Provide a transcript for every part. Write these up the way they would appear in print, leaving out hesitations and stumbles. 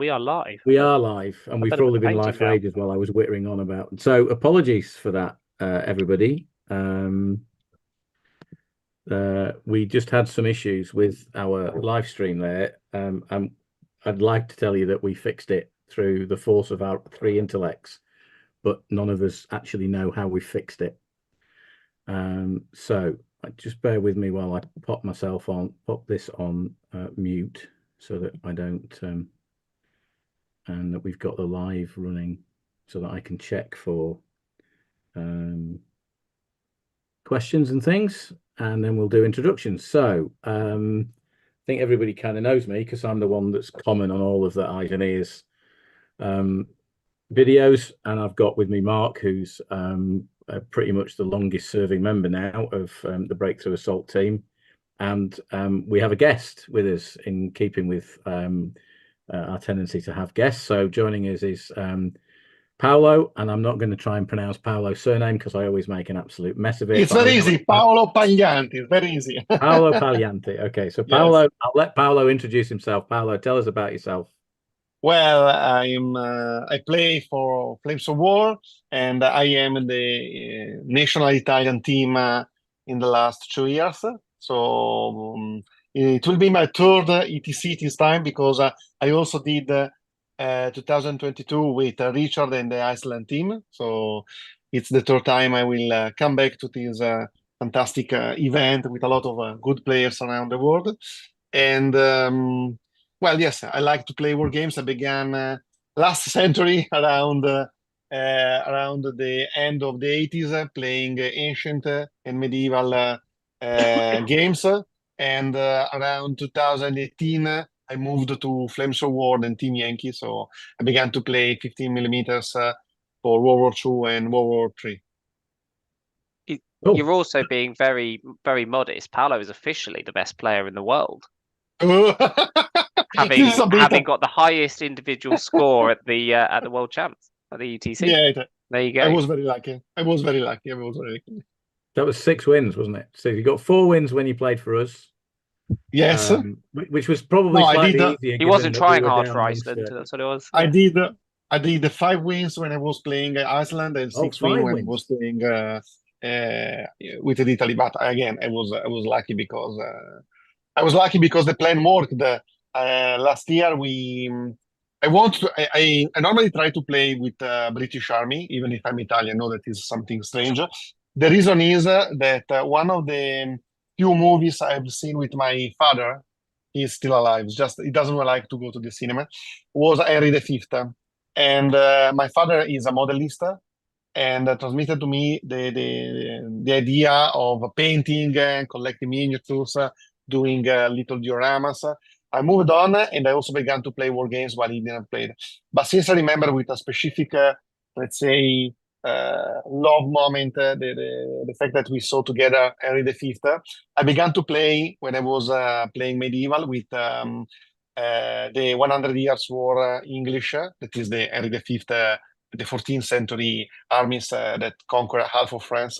We are live. We are live, and I we've better put probably the been live painting for down. ages while I was whittering on about. So apologies for that, everybody. We just had some issues with our live stream there, and I'd like to tell you that we fixed it through the force of our three intellects, but none of us actually know how we fixed it. So just bear with me while I pop this on mute so that I don't. And that we've got the live running so that I can check for questions and things, and then we'll do introductions. So I think everybody kind of knows me because I'm the one that's common on all of the eyes and ears videos, and I've got with me Mark, who's pretty much the longest serving member now of the Breakthrough Assault team, and we have a guest with us in keeping with our tendency to have guests. So joining us is Paolo, and I'm not going to try and pronounce Paolo's surname because I always make an absolute mess of it. It's But very easy. Paolo Paglianti. It's very easy. Paolo Paglianti. Okay, so Paolo, yes. I'll let Paolo introduce himself. Paolo, tell us about yourself. Well, I play for Flames of War, and I am in the national Italian team in the last 2 years. So it will be my third ETC this time because I also did 2022 with Richard and the Iceland team. So it's the third time I will come back to this fantastic event with a lot of good players around the world. And well, yes, I like to play war games. I began last century around the end of the 80s, playing ancient and medieval games. And around 2018, I moved to Flames of War and Team Yankee. So I began to play 15 millimeters for World War II and World War III. You're also being very, very modest. Paolo is officially the best player in the world. having got the highest individual score at the World Champs at the ETC. Yeah, there you go. I was very lucky. That was 6 wins, wasn't it? So you got 4 wins when you played for us. Yes, which was probably slightly easier. He wasn't trying hard for Iceland. That's what it was. I did the 5 wins when I was playing Iceland and 6 wins when I was playing with Italy. But again, I was lucky because the plan worked. Last year I normally try to play with British Army, even if I'm Italian. I know that is something strange. The reason is that one of the few movies I've seen with my father, he's still alive, just he doesn't like to go to the cinema, was Henry V. And my father is a modelist and transmitted to me the idea of painting and collecting miniatures, doing little dioramas. I moved on and I also began to play war games while he didn't play. But since I remember with a specific, let's say, love moment, the fact that we saw together Henry V, I began to play when I was playing medieval with the 100 Years War English, that is the Henry V, the 14th century armies that conquered half of France.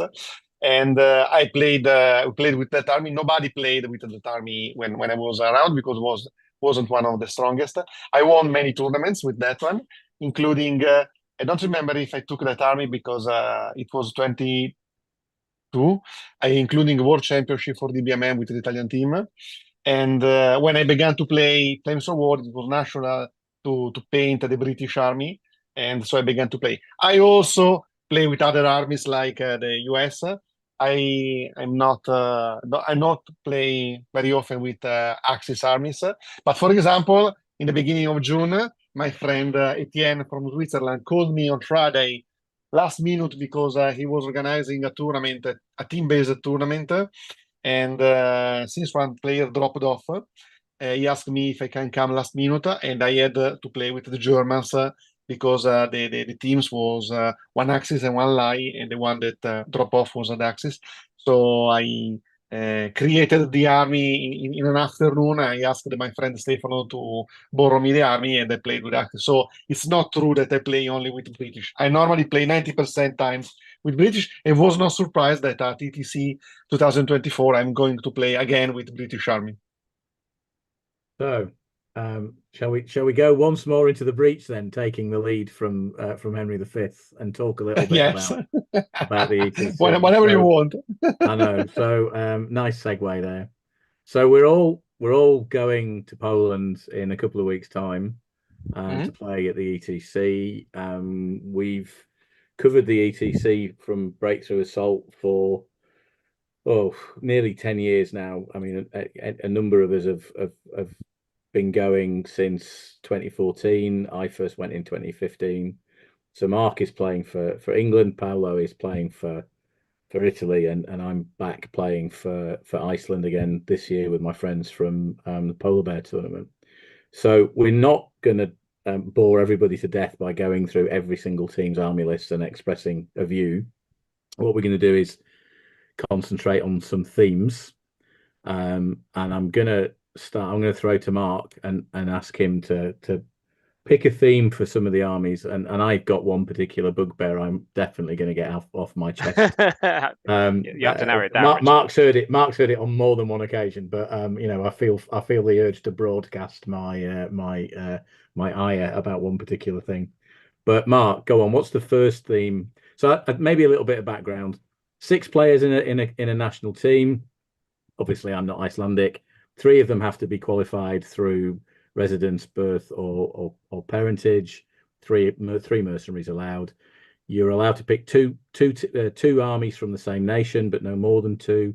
And I played with that army. Nobody played with that army when I was around because it wasn't one of the strongest. I won many tournaments with that one, including I don't remember if I took that army because it was 22, including World Championship for DBMM with the Italian team. And when I began to play Flames of War, it was natural to paint the British Army, and so I began to play. I also play with other armies like the US. I'm not play very often with Axis armies, but for example, in the beginning of June, my friend Etienne from Switzerland called me on Friday, last minute, because he was organizing a tournament, a team-based tournament, and since one player dropped off, he asked me if I can come last minute, and I had to play with the Germans. Because the teams was one Axis and one lie, and the one that dropped off was an Axis. So I created the army in an afternoon. I asked my friend Stefano to borrow me the army, and I played with Axis. So it's not true that I play only with British. I normally play 90% times with British, and was not surprised that at ETC 2024 I'm going to play again with British Army. So Shall we go once more into the breach then, taking the lead from Henry V, and talk a little bit Yes. about the ETC? Whenever you want. I know. So nice segue there. So we're all going to Poland in a couple of weeks' time to play at the ETC. We've covered the ETC from Breakthrough Assault for nearly 10 years now. I mean, a number of us have been going since 2014. I first went in 2015. So Mark is playing for England. Paolo is playing for Italy, and I'm back playing for Iceland again this year with my friends from the Polar Bear tournament. So we're not going to bore everybody to death by going through every single team's army list and expressing a view. What we're going to do is concentrate on some themes, and I'm going to throw to Mark and ask him to pick a theme for some of the armies, and I've got one particular bugbear I'm definitely going to get off my chest. You have to narrow it down. Mark's heard it on more than one occasion, but I feel the urge to broadcast my ire about one particular thing. But Mark, go on. What's the first theme? So maybe a little bit of background. 6 players in a national team. Obviously, I'm not Icelandic. 3 of them have to be qualified through residence, birth, or parentage. 3 mercenaries allowed. You're allowed to pick two armies from the same nation, but no more than 2.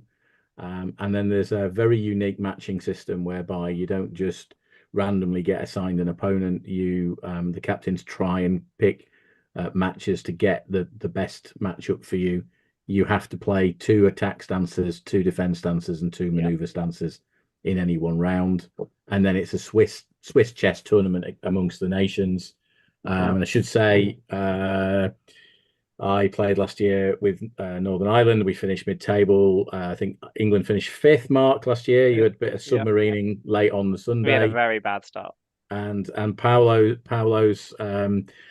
And then there's a very unique matching system whereby you don't just randomly get assigned an opponent. The captains try and pick matches to get the best matchup for you. You have to play 2 attack stances, 2 defense stances, and 2 maneuver stances in any one round. And then it's a Swiss chess tournament amongst the nations. And I should say, I played last year with Northern Ireland. We finished mid-table. I think England finished 5th, Mark, last year. You had a bit of submarining late on the Sunday. We had a very bad start. And Paolo's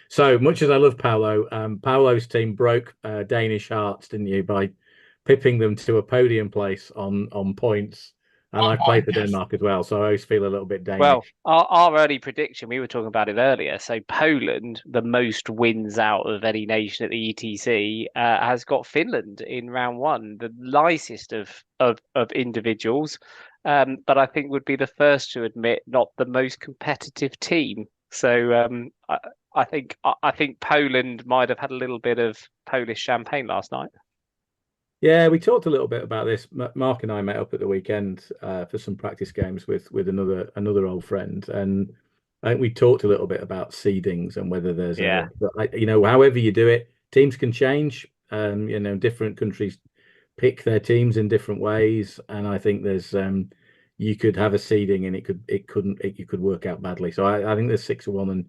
so much as I love Paolo, Paolo's team broke Danish hearts, didn't you, by pipping them to a podium place on points. And I played for Denmark as well, so I always feel a little bit Danish. Well, our early prediction, we were talking about it earlier. So Poland, the most wins out of any nation at the ETC, has got Finland in round 1, the nicest of individuals, but I think would be the first to admit not the most competitive team. So I think Poland might have had a little bit of Polish champagne last night. Yeah, we talked a little bit about this. Mark and I met up at the weekend for some practice games with another old friend, and I think we talked a little bit about seedings and whether there's however you do it, teams can change. Different countries pick their teams in different ways, and I think there's you could have a seeding and it could work out badly. So I think there's 6 of one and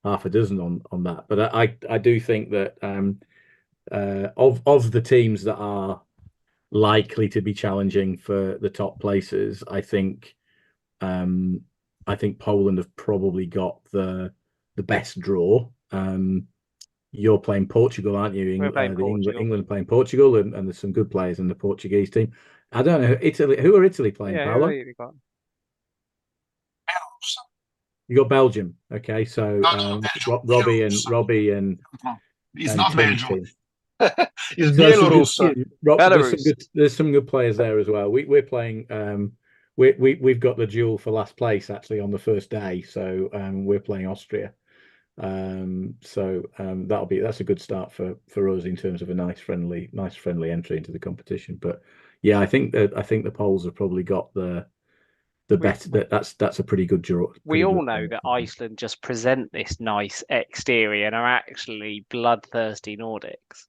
half a dozen on that. But I do think that of the teams that are likely to be challenging for the top places, I think Poland have probably got the best draw. You're playing Portugal, aren't you? England playing Portugal, and there's some good players in the Portuguese team. I don't know Italy. Who are Italy playing? Yeah, Paolo? You got Belgium. Okay, so Robbie and it's not Belgium. It's Belarus. There's some good players there as well. We're playing. We've got the duel for last place actually on the first day, so we're playing Austria. That's a good start for us in terms of a nice friendly entry into the competition. But yeah, I think the Poles have probably got the best. That's a pretty good draw. We all know that Iceland just present this nice exterior and are actually bloodthirsty Nordics.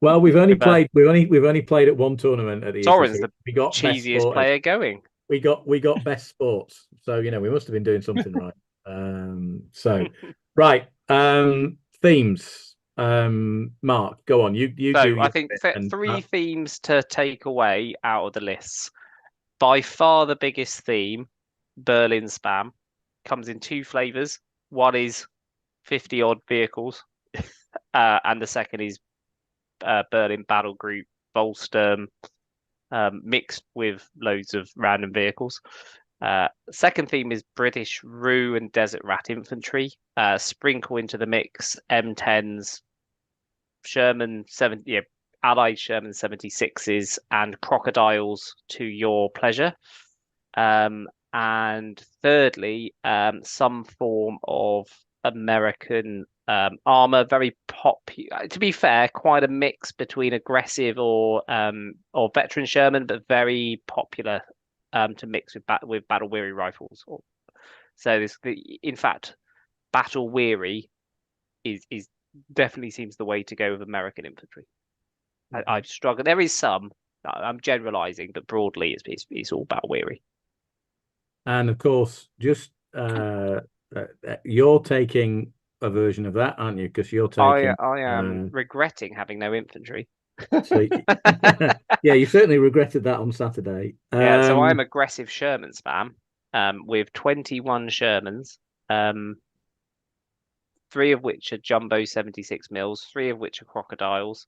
Well, we've only played at one tournament at the Soren's ETC. the cheesiest player going. We got best sports, so we must have been doing something right. Right, themes. Mark, go on. You. So I think 3 themes to take away out of the lists. By far the biggest theme, Berlin spam, comes in 2 flavors. One is 50 odd vehicles, and the second is Berlin battle group Volsturm, mixed with loads of random vehicles. Second theme is British Roo and Desert Rat infantry. Sprinkle into the mix M10s, Sherman 70, Allied Sherman 76s, and crocodiles to your pleasure. And thirdly, some form of American armor, very popular. To be fair, quite a mix between aggressive or veteran Sherman, but very popular to mix with battle weary rifles. So in fact, battle weary is definitely seems the way to go with American infantry. I've struggled. There is some. I'm generalizing, but broadly, it's all battle weary. And of course, just you're taking a version of that, aren't you? Because you're taking. I am regretting having no infantry. So, yeah, you certainly regretted that on Saturday. Yeah, so I'm aggressive Sherman spam with 21 Shermans, 3 of which are jumbo 76 mils, 3 of which are crocodiles,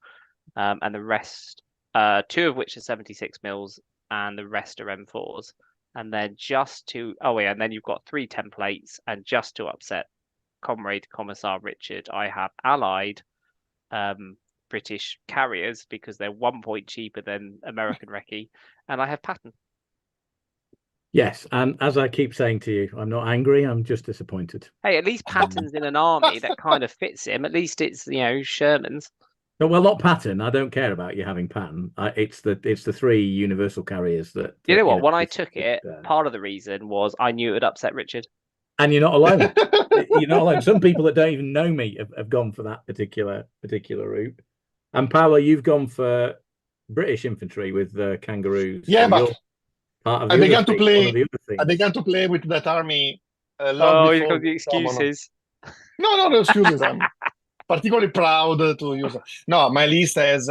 and the rest, 2 of which are 76 mils, and the rest are M4s. And then and then you've got 3 templates, and just to upset Comrade Commissar Richard, I have allied British carriers because they're 1 point cheaper than American recce, and I have Patton. Yes, and as I keep saying to you, I'm not angry, I'm just disappointed. Hey, at least Patton's in an army that kind of fits him. At least it's, Sherman's. No, well, not Patton. I don't care about you having Patton. It's the 3 universal carriers that. You know what? When I took it, part of the reason was I knew it would upset Richard. And you're not alone. You're not alone. Some people that don't even know me have gone for that particular route. And Paolo, you've gone for British infantry with the kangaroos. Yeah, so but I began to play with that army. You've got the excuses. No excuses. I'm particularly proud to use. No, my list has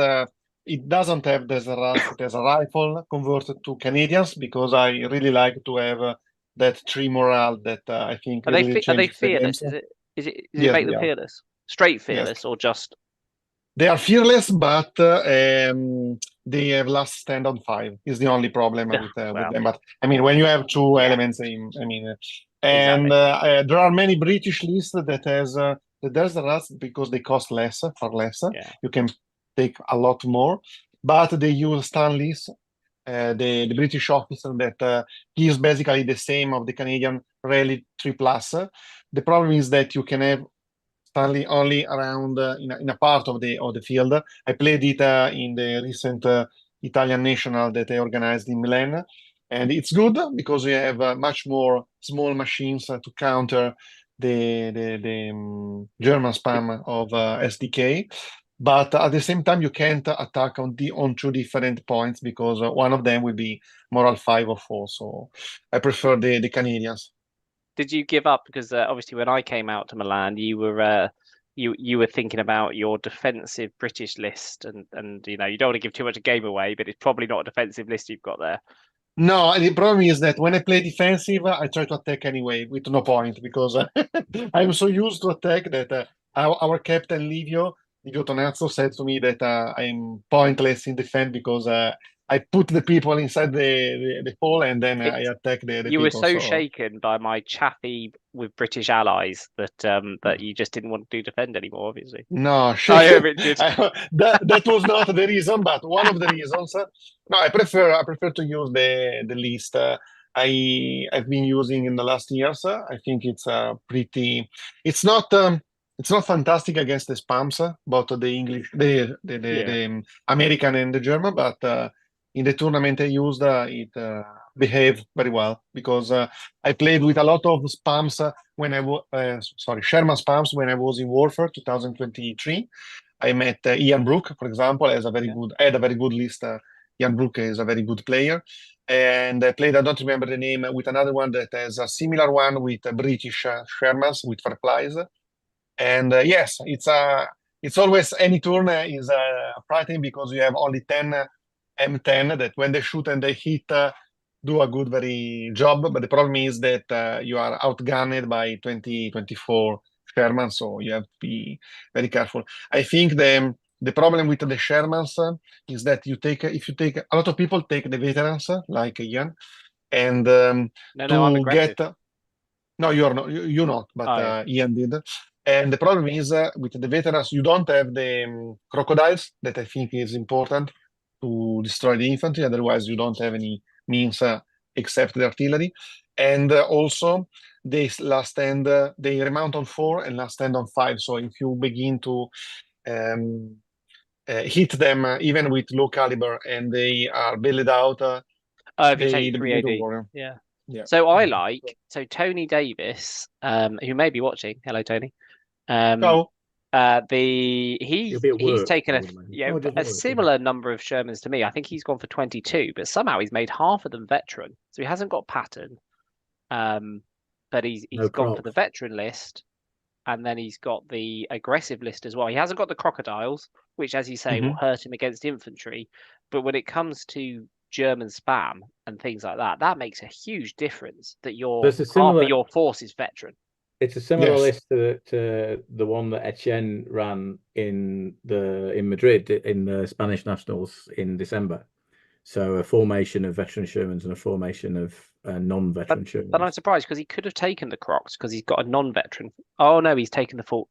it doesn't have Desert Rat as a rifle converted to Canadians because I really like to have that 3 morale that I think are they fearless? Is it make them fearless? Straight fearless or just? They are fearless, but they have last stand on 5 is the only problem with them. But I mean, when you have 2 elements, and there are many British lists that has the Desert Rats because they cost far less. Yeah. You can take a lot more, but they use Stanley's, the British officer that gives basically the same of the Canadian Rally 3+. The problem is that you can have Stanley only around in a part of the field. I played it in the recent Italian National that I organized in Milan, and it's good because you have much more small machines to counter the German spam of SDK. But at the same time, you can't attack on 2 different points because one of them will be moral 5 or 4. So I prefer the Canadians. Did you give up? Because obviously, when I came out to Milan, you were you were thinking about your defensive British list, and you don't want to give too much game away, but it's probably not a defensive list you've got there. No, the problem is that when I play defensive, I try to attack anyway with no point because I'm so used to attack that our captain Livio Tonazzo said to me that I'm pointless in defense because I put the people inside the hole and then I attack the people. You were so shaken by my chaffy with British allies that you just didn't want to defend anymore, obviously. No, Richard. that was not the reason, but one of the reasons. No, I prefer to use the list I've been using in the last years. I think it's pretty. It's not fantastic against the spams, both the English, the American and the German, but in the tournament I used it behaved very well because I played with a lot of spams when I was Sherman spams when I was in Warfare 2023. I met Ian Brook, for example, as I had a very good list. Ian Brook is a very good player, and I played. I don't remember the name with another one that has a similar one with British Shermans with Fireflies. And yes, it's always any turn is frightening because you have only 10 M10 that when they shoot and they hit do a very job. But the problem is that you are outgunned by 24 Sherman, so you have to be very careful. I think the problem with the Shermans is that if you take a lot of people take the veterans like Ian, and No, I'm to aggressive. get. No, you're not. You not, but Oh, yeah. Ian did. And the problem is with the veterans, you don't have the crocodiles that I think is important to destroy the infantry. Otherwise, you don't have any means except the artillery. And also, they last stand. They remount on 4 and last stand on 5. So if you begin to um, hit them even with low caliber and they are bellied out, Oh, if you take they begin to 3 AD. worry. Yeah. Yeah. So Tony Davis, who may be watching. Hello, Tony. Ciao. He'll be at He's work, taken I would imagine. Oh, it doesn't a work, does it? similar number of Shermans to me. I think he's gone for 22, but somehow he's made half of them veteran. So he hasn't got pattern. But he's No gone for the crocs. veteran list, and then he's got the aggressive list as well. He hasn't got the crocodiles, which, as you say, will hurt him against infantry. But when it comes to German spam and things like that, that makes a huge difference. That There's a half similar. of your force is veteran. It's a similar Yes. list to the one that Etienne ran in Madrid in the Spanish Nationals in December. So a formation of veteran Shermans and a formation of non-veteran Shermans. But I'm surprised because he could have taken the Crocs because he's got a non-veteran. Oh no, he's taken the full.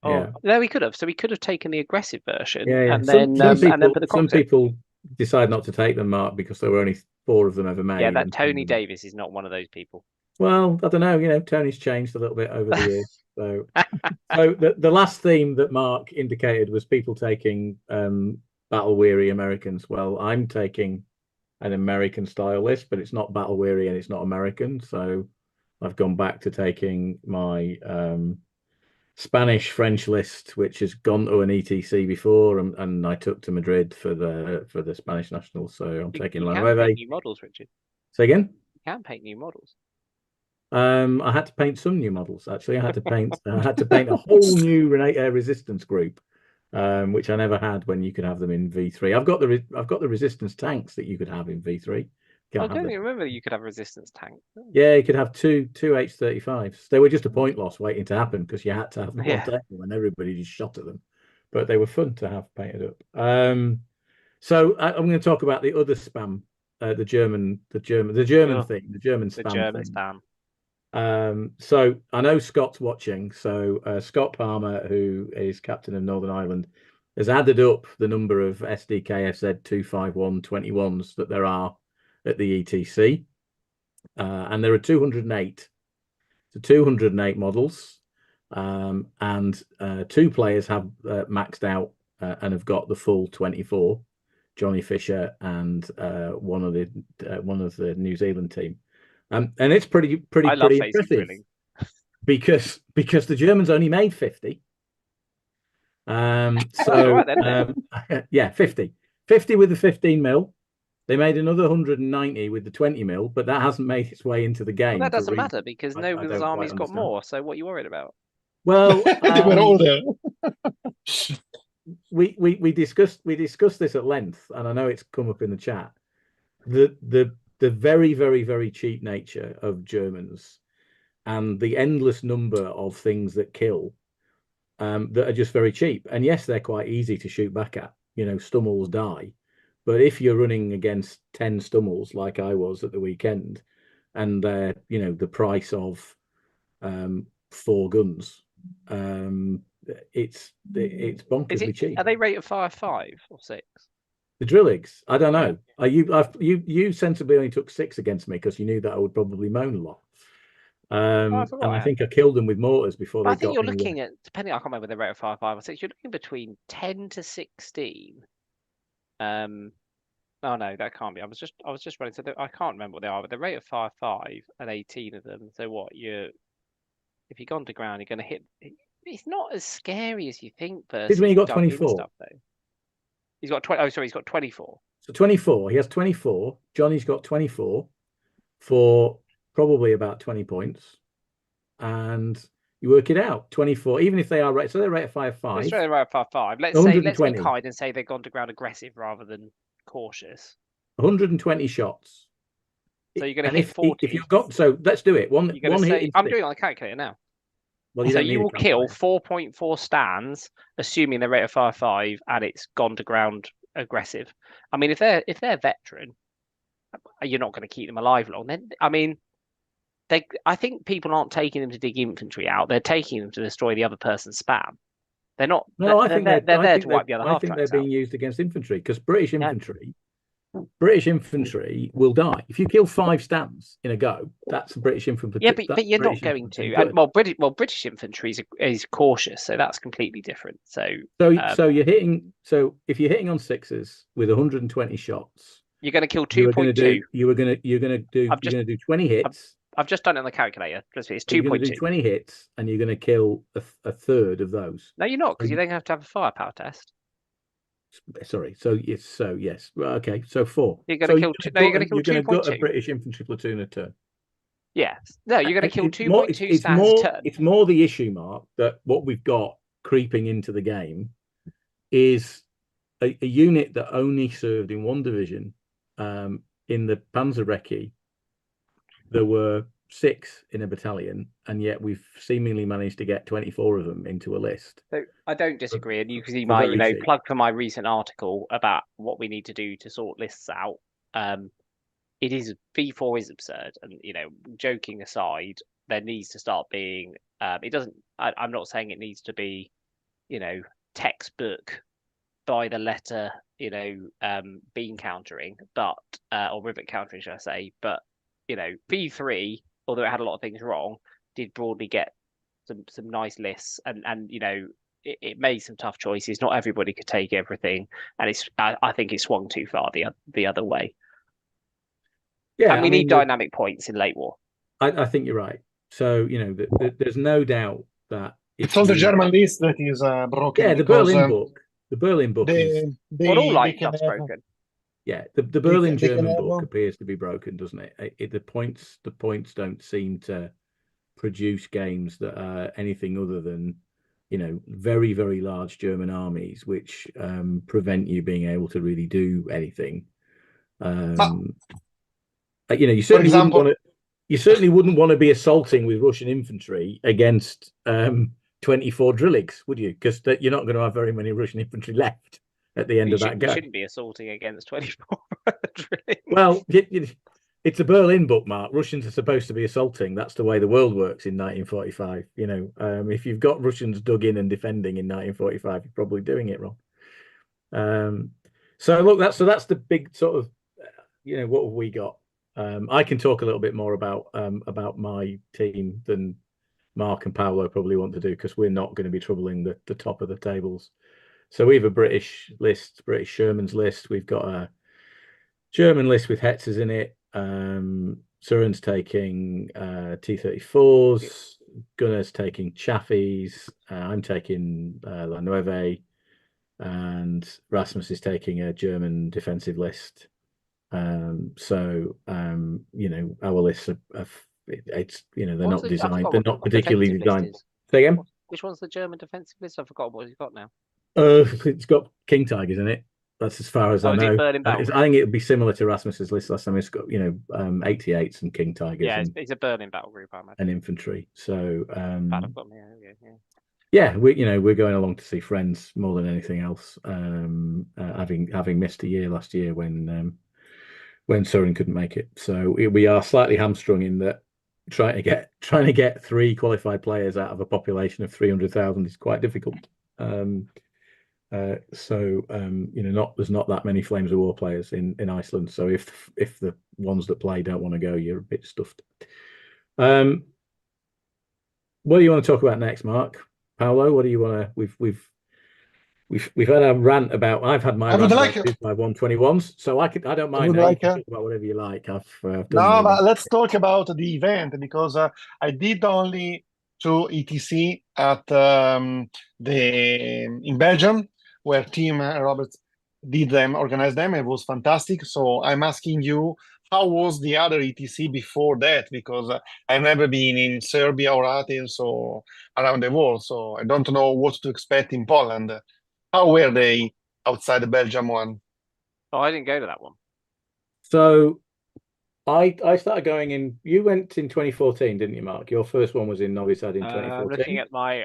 Oh Yeah. no, he could have. So he could have taken the aggressive version Yeah. and then put the Some Crocs in. people decide not to take them, Mark, because there were only 4 of them ever made. Yeah, that Tony Davis is not one of those people. Well, I don't know. You know, Tony's changed a little bit over the years. So the last theme that Mark indicated was people taking battle weary Americans. Well, I'm taking an American style list, but it's not battle weary and it's not American. So I've gone back to taking my Spanish French list, which has gone to an ETC before, and I took to Madrid for the Spanish Nationals. So I'm taking La Nueve. Nueve. New models, Richard. Say again? You can paint new models. I had to paint some new models. Actually, I had to paint a whole new resistance group, which I never had when you could have them in V3. I've got the resistance tanks that you could have in V3. I don't even remember you could have a resistance tank. Yeah, you could have two H35s. They were just a point loss waiting to happen because you had to have them on table and everybody just shot at them. But they were fun to have painted up. So I'm going to talk about the other spam, the German thing, the German spam. So I know Scott's watching. So Scott Palmer, who is captain of Northern Ireland, has added up the number of SDKFZ 25121s that there are at the ETC, and there are 208. So 208 models, and 2 players have maxed out and have got the full 24. Johnny Fisher and one of the New Zealand team. And it's pretty impressive because the Germans only made 50. So yeah, 50 with the 15 mil. They made another 190 with the 20 mil, but that hasn't made its way into the game. Well, that doesn't matter because Noble's army's got more. So what are you worried about? Well, they were all there. we discussed this at length, and I know it's come up in the chat. The very, very, very cheap nature of Germans and the endless number of things that kill that are just very cheap. And yes, they're quite easy to shoot back at. You know, Stummels die. But if you're running against 10 Stummels like I was at the weekend, and they're, you know, the price of 4 guns, it's bonkersly cheap. Are they rated 5.5 or 6? The Drilligs, I don't know. You sensibly only took 6 against me because you knew that I would probably moan a lot. And I think I killed them with mortars before they got. I think you're looking at, depending, I can't remember the rate of 5.5 or 6. You're looking between 10 to 16. Oh no, that can't be. I was just running. So I can't remember what they are, but the rate of 5.5 and 18 of them. So what if you've gone to ground, you're going to hit. It's not as scary as you think. This when you got 24. Stuff, though. He's got 20. Oh, sorry, he's got 24. So 24. He has 24. Johnny's got 24 for probably about 20 points, and you work it out. 24, even if they are right. So they're rated 5.5. Let's say they're rated 5.5. Let's be kind and say they've gone to ground aggressive rather than cautious. 120 shots. So you're going to hit 40. If you've got, so let's do it. I'm doing it on the calculator now. Well, you will kill 4.4 stands, assuming they're rated 5.5 and it's gone to ground aggressive. I mean, if they're veteran, you're not going to keep them alive long. Then, I mean, I think people aren't taking them to dig infantry out. They're taking them to destroy the other person's spam. They're not. No, they're there to wipe the other I half think they're tracks out. being used against infantry because British infantry will die if you kill 5 stands in a go. That's British infantry. Yeah, but you're not going to. British infantry is cautious, so that's completely different. So you're hitting. So if you're hitting on 6s with 120 shots, you're going to kill 2.2. You're going to do 20 hits. I've just done it on the calculator. It's 2.2. You're going to do 20 hits, and you're going to kill a third of those. No, you're not, because you then have to have a firepower test. Sorry. So yes. Well, okay. So 4. You're going to kill. No, you're going to kill 2.2. You're going to gut a British infantry platoon a turn. Yes. No, you're going to kill 2.2 stands a turn. It's more the issue, Mark, that what we've got creeping into the game is a unit that only served in 1 division. In the Panzerrecke, there were 6 in a battalion, and yet we've seemingly managed to get 24 of them into a list. So I don't disagree, and you can see my, plug for my recent article about what we need to do to sort lists out. It is V4 is absurd, and joking aside, there needs to start being. It doesn't. I'm not saying it needs to be, textbook by the letter, beam countering, but or rivet countering, should I say? But V3, although it had a lot of things wrong, did broadly get some nice lists, and it made some tough choices. Not everybody could take everything, and I think it swung too far the other way. Yeah, and we need dynamic points in late war. I think you're right. So there's no doubt that it's on the German list that is broken. Yeah, the Berlin book. The Berlin book is all light stuff's broken. Yeah, the Berlin German book appears to be broken, doesn't it? The points don't seem to produce games that are anything other than very, very large German armies, which prevent you being able to really do anything. You certainly wouldn't want to be assaulting with Russian infantry against 24 Drilligs, would you? Because you're not going to have very many Russian infantry left at the end of that go. You shouldn't be assaulting against 24 Drilligs. Well, it's a Berlin book, Mark. Russians are supposed to be assaulting. That's the way the world works in 1945. If you've got Russians dug in and defending in 1945, you're probably doing it wrong. So look, that's the big sort of, what have we got? I can talk a little bit more about my team than Mark and Paolo probably want to do, because we're not going to be troubling the top of the tables. So we have a British list, British Sherman's list. We've got a German list with Hetzers in it. Søren's taking T-34s. Gunnar's taking Chaffies. I'm taking La Nueve. And Rasmus is taking a German defensive list. Our lists are it's they're not designed. They're not particularly designed. Say again. Which one's the German defensive list? I forgot what he's got now. It's got King Tigers in it. That's as far as I know. I think it would be similar to Rasmus's list last time. It's got 88s and King Tigers. Yeah, it's a Berlin battle group, I imagine. And infantry. So yeah, we're going along to see friends more than anything else. Having missed a year last year when Søren couldn't make it, so we are slightly hamstrung in that trying to get 3 qualified players out of a population of 300,000 is quite difficult. There's not that many Flames of War players in Iceland. So if the ones that play don't want to go, you're a bit stuffed. What do you want to talk about next, Mark? Paolo, what do you want to? We've had a rant about. I've had my rant about my 121s, so I don't mind. You can talk about whatever you like. But let's talk about the event, because I did only 2 ETC at in Belgium, where Team Roberts organized them. It was fantastic. So I'm asking you, how was the other ETC before that? Because I've never been in Serbia or Athens or around the world, so I don't know what to expect in Poland. How were they outside the Belgium one? Oh, I didn't go to that one. So I started going in. You went in 2014, didn't you, Mark? Your first one was in Novi Sad in 2014.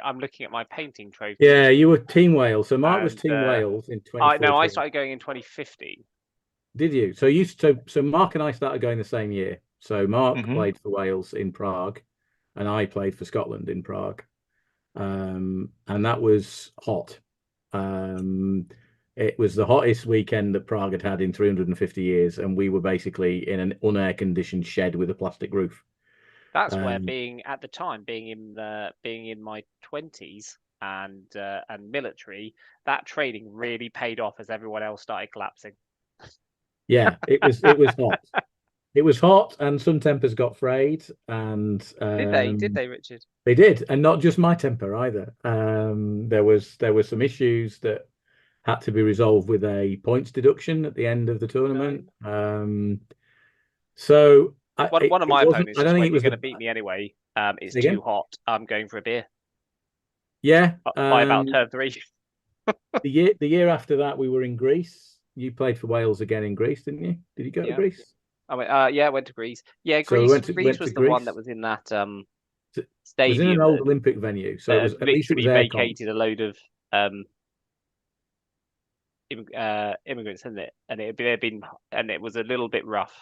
I'm looking at my painting trophy. Yeah, you were Team Wales. So Mark was Team Wales in 2014. No, I started going in 2015. Did you? So Mark and I started going the same year. So Mark played for Wales in Prague, and I played for Scotland in Prague. And that was hot. It was the hottest weekend that Prague had in 350 years, and we were basically in an unair conditioned shed with a plastic roof. That's where being at the time, being in my 20s and military, that training really paid off as everyone else started collapsing. Yeah, it was hot. It was hot, and some tempers got frayed, and Did they, Richard? They did, and not just my temper either. There were some issues that had to be resolved with a points deduction at the end of the tournament. So one of my opponents just went, "You're going to beat me anyway. It's too hot. I'm going for a beer." Yeah, by about turn 3. the year after that, we were in Greece. You played for Wales again in Greece, didn't you? Did you go to Greece? I went to Greece. Yeah, Greece. Greece was the one that was in that stadium. It was in an old Olympic venue, so it was at least it was vacated a load of immigrants, hadn't it? And it was a little bit rough.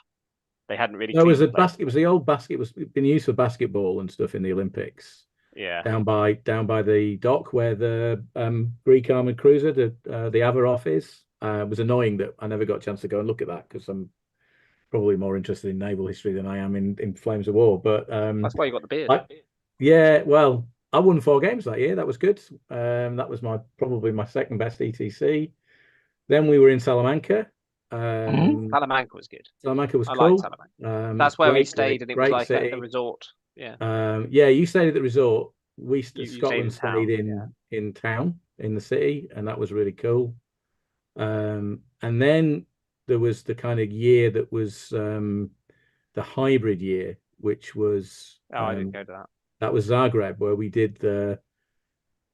They hadn't really. No, it was a basket. It was the old basket. It was been used for basketball and stuff in the Olympics. Yeah. Down by the dock where the Greek armored cruiser, the Avarov is. It was annoying that I never got a chance to go and look at that because I'm probably more interested in naval history than I am in Flames of War. But that's why you got the beard. Yeah, well, I won 4 games that year. That was good. That was probably my second best ETC. Then we were in Salamanca. Salamanca was good. Salamanca was cool. I liked Salamanca. That's where we stayed, and it was like at the resort. Yeah. Yeah, you stayed at the resort. Scotland stayed in town, in the city, and that was really cool. And then there was the kind of year that was the hybrid year, which was I didn't go to that. That was Zagreb, where we did the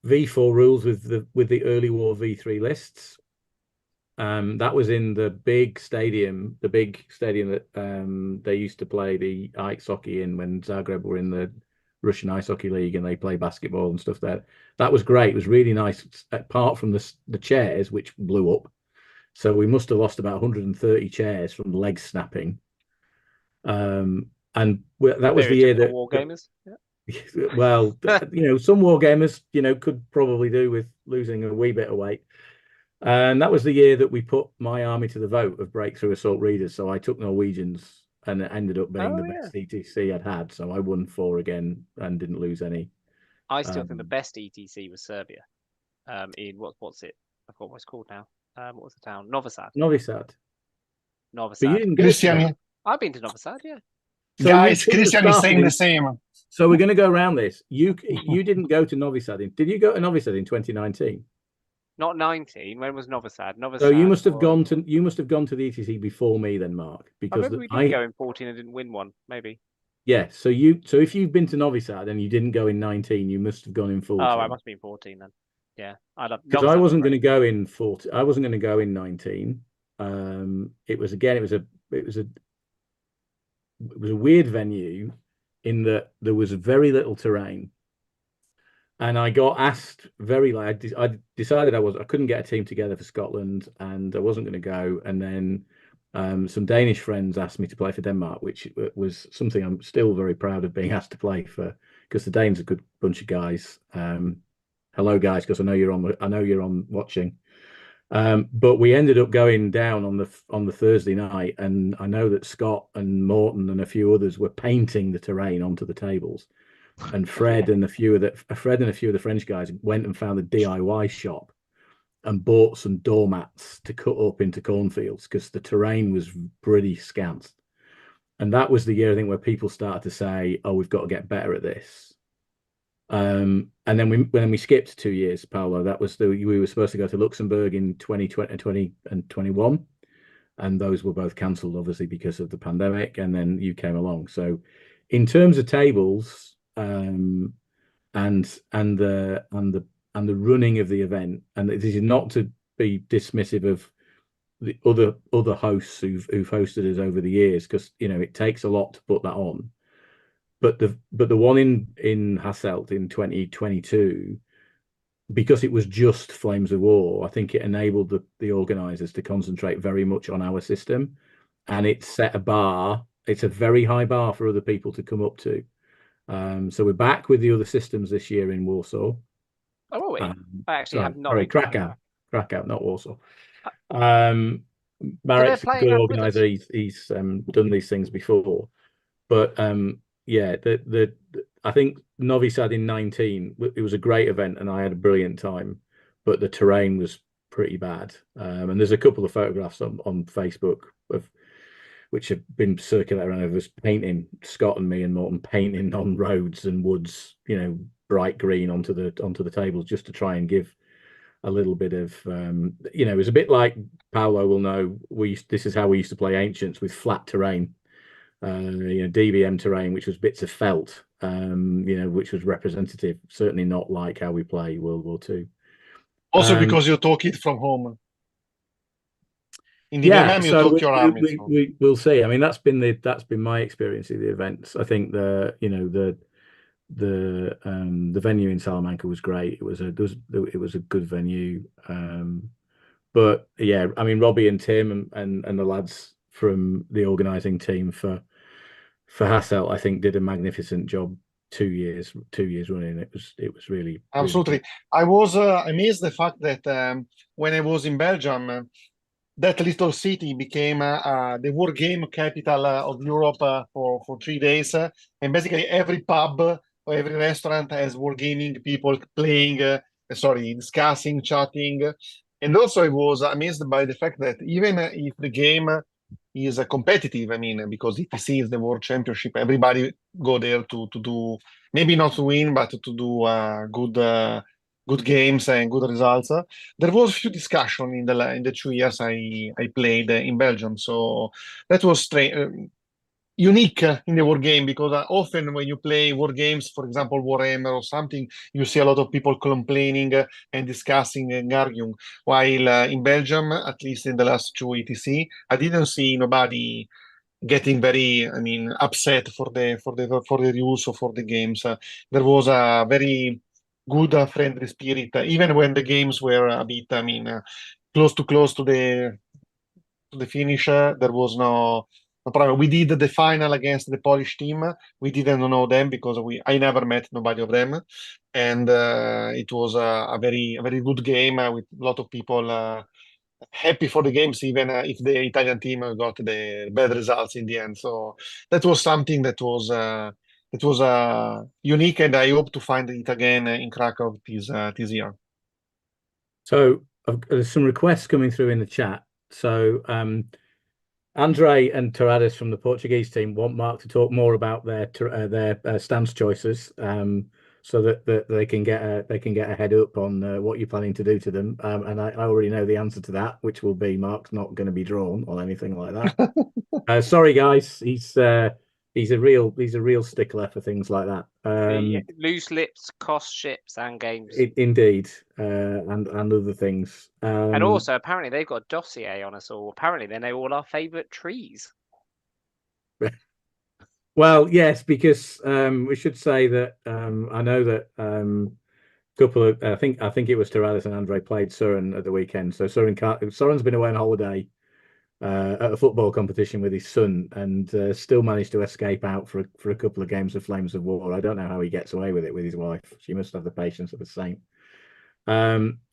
V4 rules with the early war V3 lists. That was in the big stadium that they used to play the ice hockey in when Zagreb were in the Russian Ice Hockey League, and they play basketball and stuff there. That was great. It was really nice, apart from the chairs, which blew up. So we must have lost about 130 chairs from legs snapping. And that was the year that war gamers. Yeah. Well, some war gamers, could probably do with losing a wee bit of weight. And that was the year that we put my army to the vote of breakthrough assault readers. So I took Norwegians, and it ended up being the best ETC I'd had. So I won 4 again and didn't lose any. I still think the best ETC was Serbia. In what's it? I forgot what it's called now. What was the town? Novi Sad. But you didn't Christian. I've been to Novi Sad, yeah. So guys, Christian is saying the same. So we're going to go around this. You didn't go to Novi Sad. Did you go to Novi Sad in 2019? Not 19. When was Novi Sad? So you must have gone to the ETC before me then, Mark. Because we did go in 14 and didn't win one, maybe. Yeah. So if you've been to Novi Sad and you didn't go in 19, you must have gone in 14. Oh, I must be in 14 then. Yeah, because I wasn't going to go in 14. I wasn't going to go in 19. It was a weird venue in that there was very little terrain. And I got asked very late. I decided I couldn't get a team together for Scotland, and I wasn't going to go. And then some Danish friends asked me to play for Denmark, which was something I'm still very proud of being asked to play for, because the Danes are a good bunch of guys. Hello, guys, because I know you're on watching. But we ended up going down on the Thursday night, and I know that Scott and Morton and a few others were painting the terrain onto the tables. And Fred and a few of the French guys went and found a DIY shop and bought some doormats to cut up into cornfields because the terrain was pretty scant. And that was the year, I think, where people started to say, "Oh, we've got to get better at this." And then we skipped 2 years, Paolo. That was we were supposed to go to Luxembourg in 2020 and 21, and those were both cancelled, obviously, because of the pandemic. And then you came along. So, in terms of tables, and the running of the event, and this is not to be dismissive of the other hosts who've hosted us over the years, because it takes a lot to put that on. But the one in Hasselt in 2022 because it was just Flames of War, I think it enabled the organisers to concentrate very much on our system, and it set a bar. It's a very high bar for other people to come up to. So we're back with the other systems this year in Warsaw. Oh, are we? I actually have Sorry, knowledge. Krakow, not Warsaw. So Marek's a playing good up with us. organizer. He's done these things before, but yeah, I think Novi Sad in 19, it was a great event and I had a brilliant time, but the terrain was pretty bad. And there's a couple of photographs on Facebook of which have been circulated around of us painting, Scott and me and Morton painting on roads and woods, bright green onto the tables just to try and give a little bit of it was a bit like Paolo will know, this is how we used to play Ancients, with flat terrain, DBM terrain, which was bits of felt, which was representative, certainly not like how we play World War II. Also because you took it from home. In the Yeah, DBM, you so took your army. we'll see. I mean, that's been my experience of the events. I think the venue in Salamanca was great. It was a good venue. But yeah, I mean, Robbie and Tim and the lads from the organising team for Hasselt, I think, did a magnificent job 2 years running. It was really absolutely. Really I was amazed the fact that when I was in Belgium, that little city became the war game capital of Europe for 3 days, and basically every pub or every restaurant has wargaming people playing, discussing, chatting, and also I was amazed by the fact that even if the game is competitive, I mean, because ETC is the World Championship, everybody go there to do, maybe not to win, but to do good games and good results. There was few discussion in the 2 years I played in Belgium, so that was unique in the war game, because often when you play war games, for example Warhammer or something, you see a lot of people complaining and discussing and arguing, while in Belgium, at least in the last 2 ETC, I didn't see nobody getting very, I mean, upset for the rules or for the games. There was a very good friendly spirit, even when the games were a bit, I mean, close to the finish. There was no problem. We did the final against the Polish team. We didn't know them because I never met nobody of them, and it was a very good game with a lot of people happy for the games, even if the Italian team got the bad results in the end. So that was something that was unique, and I hope to find it again in Krakow this year. So there's some requests coming through in the chat. So Andre and Torades from the Portuguese team want Mark to talk more about their stance choices, so that they can get a head up on what you're planning to do to them. And I already know the answer to that, which will be Mark's not going to be drawn or anything like that. Sorry, guys. He's a real stickler for things like that. Loose lips cost ships and games. Indeed, and other things. And also, apparently, they've got a dossier on us all. Apparently, they know all our favourite trees. Well, yes, because we should say that I know that couple of I think it was Torales and Andre played Surin at the weekend. So Soren's been away on holiday at a football competition with his son, and still managed to escape out for a couple of games of Flames of War. I don't know how he gets away with it with his wife. She must have the patience of a saint.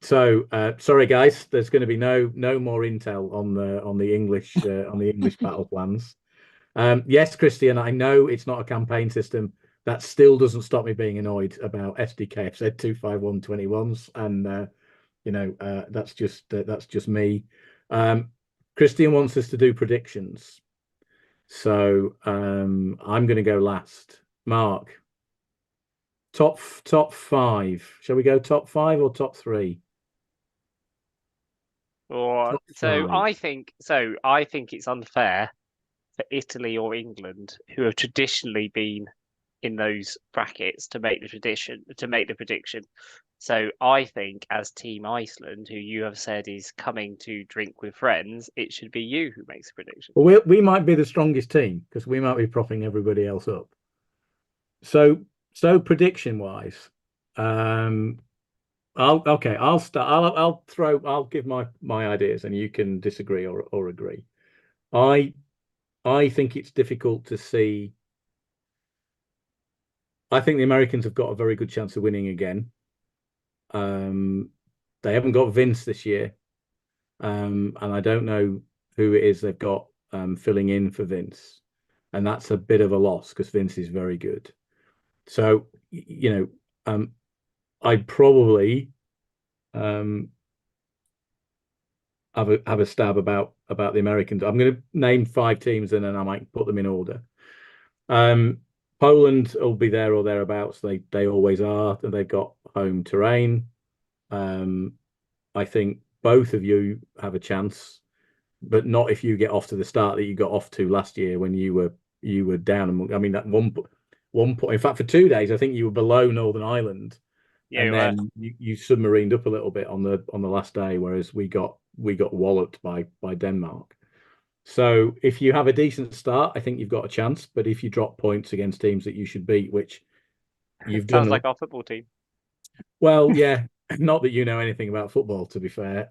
Sorry guys, there's going to be no more intel on the English battle plans. Yes, Christian, I know it's not a campaign system. That still doesn't stop me being annoyed about SDK. I've said 25121s, and that's just me. Christian wants us to do predictions, so I'm going to go last. Mark, top 5. Shall we go top 5 or top 3? I think it's unfair for Italy or England, who have traditionally been in those brackets, to make the prediction. So I think, as Team Iceland, who you have said is coming to drink with friends, it should be you who makes the prediction. Well, we might be the strongest team because we might be propping everybody else up. So prediction wise, I'll start. I'll give my ideas, and you can disagree or agree. I think it's difficult to see. I think the Americans have got a very good chance of winning again. They haven't got Vince this year, and I don't know who it is they've got filling in for Vince, and that's a bit of a loss because Vince is very good. So I'd probably have a stab about the Americans. I'm going to name 5 teams and then I might put them in order. Poland will be there or thereabouts. They always are, and they've got home terrain. I think both of you have a chance, but not if you get off to the start that you got off to last year when you were down. I mean, that one point. In fact, for 2 days, I think you were below Northern Ireland, and then you submarined up a little bit on the last day, whereas we got walloped by Denmark. So if you have a decent start, I think you've got a chance. But if you drop points against teams that you should beat, which you've done, sounds like our football team. Well, yeah, not that you know anything about football, to be fair.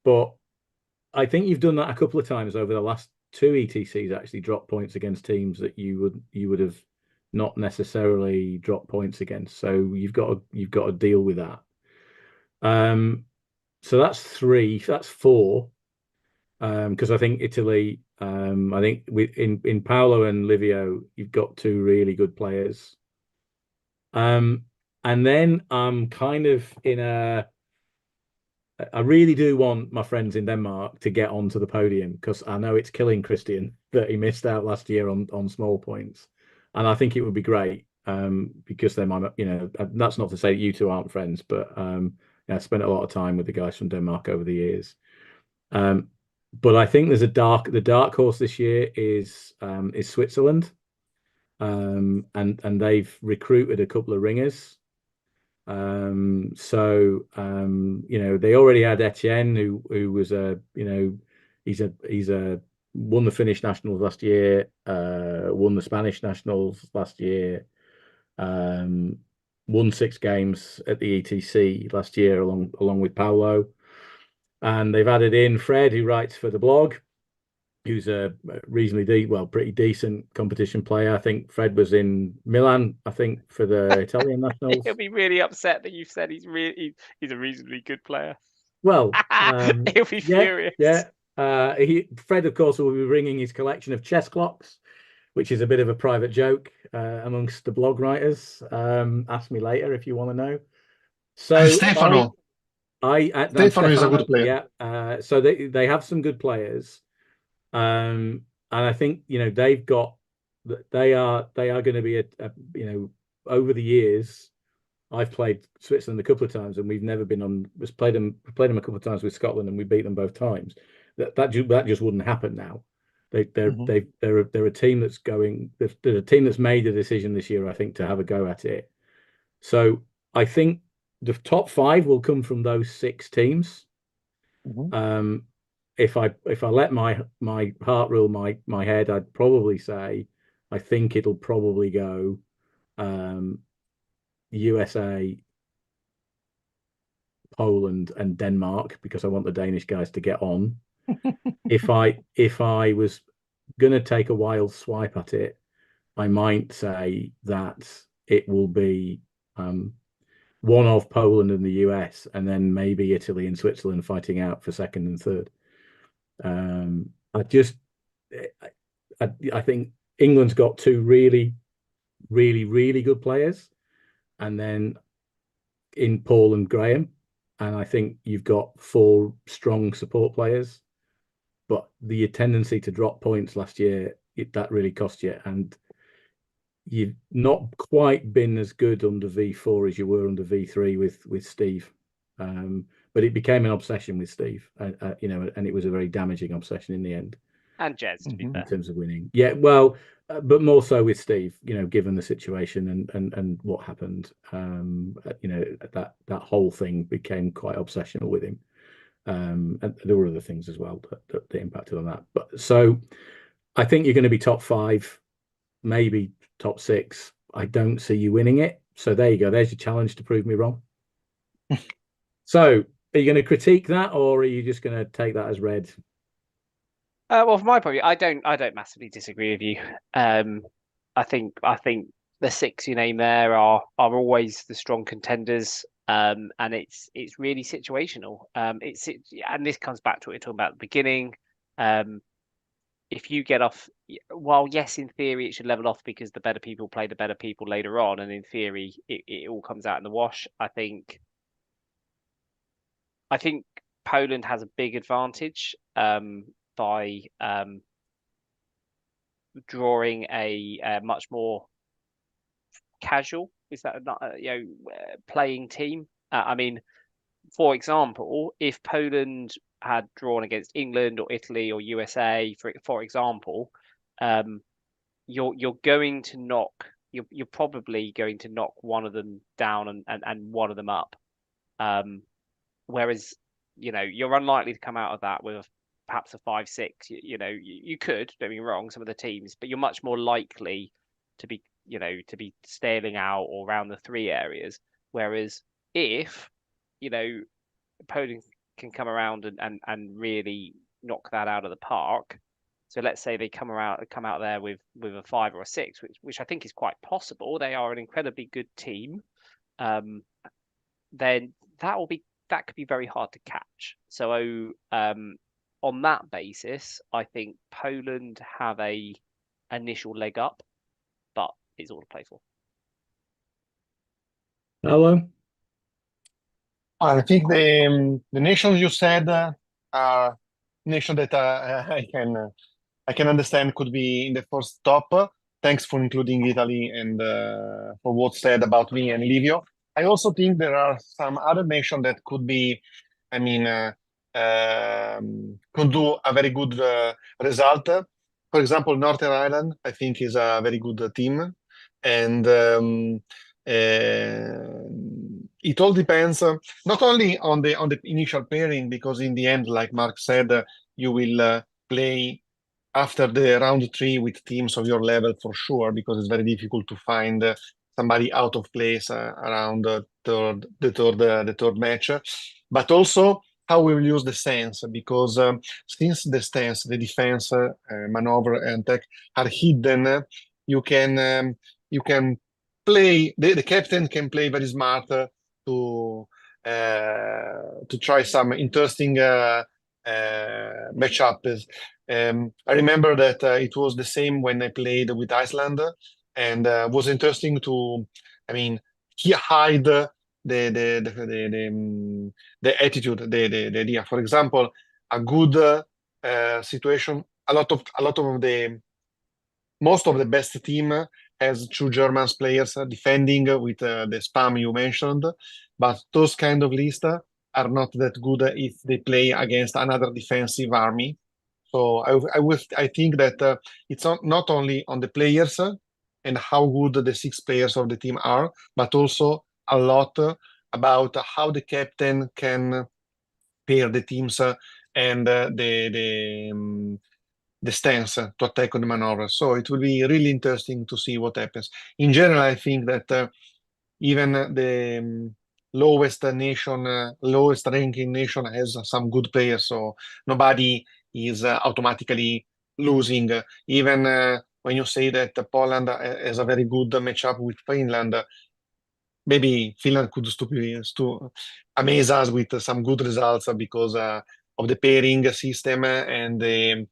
But I think you've done that a couple of times over the last 2 ETCs. Actually, drop points against teams that you would have not necessarily dropped points against. So you've got to deal with that. So that's 3. That's 4. Because I think Italy, I think in Paolo and Livio, you've got 2 really good players. And then I'm kind of I really do want my friends in Denmark to get onto the podium because I know it's killing Christian that he missed out last year on small points, and I think it would be great because they might, that's not to say that you two aren't friends, but I spent a lot of time with the guys from Denmark over the years. But I think there's the dark horse this year is Switzerland, and they've recruited a couple of ringers. So they already had Etienne, who was he's won the Finnish nationals last year, won the Spanish nationals last year, won 6 games at the ETC last year along with Paolo. And they've added in Fred, who writes for the blog, who's a reasonably pretty decent competition player. I think Fred was in Milan, I think, for the Italian nationals. He'll be really upset that you've said he's a reasonably good player. Well, he'll be furious. Yeah. Fred, of course, will be bringing his collection of chess clocks, which is a bit of a private joke amongst the blog writers. Ask me later if you want to know. So Stefano. Stefano is a good player. Yeah. So they have some good players. And I think they are going to be over the years. I've played Switzerland a couple of times, and we've never been on. We've played them a couple of times with Scotland, and we beat them both times. That just wouldn't happen now. They're a team that's going. They're a team that's made a decision this year, I think, to have a go at it. So I think the top 5 will come from those 6 teams. If I let my heart rule my head, I'd probably say I think it'll probably go USA, Poland, and Denmark because I want the Danish guys to get on. If I was going to take a wild swipe at it, I might say that it will be one of Poland and the US, and then maybe Italy and Switzerland fighting out for 2nd and 3rd. I think England's got 2 really, really, really good players, and then in Paul and Graham, and I think you've got 4 strong support players. But the tendency to drop points last year, that really cost you, and you've not quite been as good under V4 as you were under V3 with Steve. But it became an obsession with Steve, and it was a very damaging obsession in the end. And Jez, to be fair, in terms of winning. Yeah, well, but more so with Steve, given the situation and what happened. That whole thing became quite obsessional with him. And there were other things as well that impacted on that. But so I think you're going to be top 5, maybe top 6. I don't see you winning it. So there you go. There's your challenge to prove me wrong. So, are you going to critique that, or are you just going to take that as read? Well, from my point of view, I don't massively disagree with you. I think the six you name there are always the strong contenders. And it's really situational. And this comes back to what we were talking about at the beginning. If you get off, while yes, in theory it should level off because the better people play the better people later on, and in theory it all comes out in the wash. I think Poland has a big advantage by drawing a much more casual, is that not playing team? I mean, for example, if Poland had drawn against England or Italy or USA, for example, you're going to knock you're probably going to knock one of them down and one of them up. Whereas, you're unlikely to come out of that with perhaps a 5-6. You could, don't get me wrong, some of the teams, but you're much more likely to be, to be staling out or around the 3 areas. Whereas if, Poland can come around and really knock that out of the park. So let's say they come out there with a 5 or a 6, which I think is quite possible. They are an incredibly good team. Then that could be very hard to catch. So on that basis, I think Poland have a initial leg up, but it's all to play for. Hello. I think the nations you said are nations that I can understand could be in the first top. Thanks for including Italy and for what said about me and Livio. I also think there are some other nations that could be, I mean, could do a very good result. For example, Northern Ireland, I think, is a very good team, and it all depends not only on the initial pairing, because in the end, like Mark said, you will play after the round 3 with teams of your level for sure, because it's very difficult to find somebody out of place around the third match. But also how we will use the stance, because since the stance, the defense, maneuver, and tech are hidden, you can play. The captain can play very smart to try some interesting matchups. I remember that it was the same when I played with Iceland, and was interesting to, I mean, he hide the attitude, the idea. For example, a good situation. Most of the best team has 2 German players defending with the spam you mentioned, but those kind of lists are not that good if they play against another defensive army. So I think that it's not only on the players and how good the 6 players of the team are, but also a lot about how the captain can pair the teams and the stance to attack on the maneuver. So it will be really interesting to see what happens. In general, I think that even the lowest ranking nation has some good players, so nobody is automatically losing. Even when you say that Poland has a very good matchup with Finland, maybe Finland could amaze us with some good results because of the pairing system and the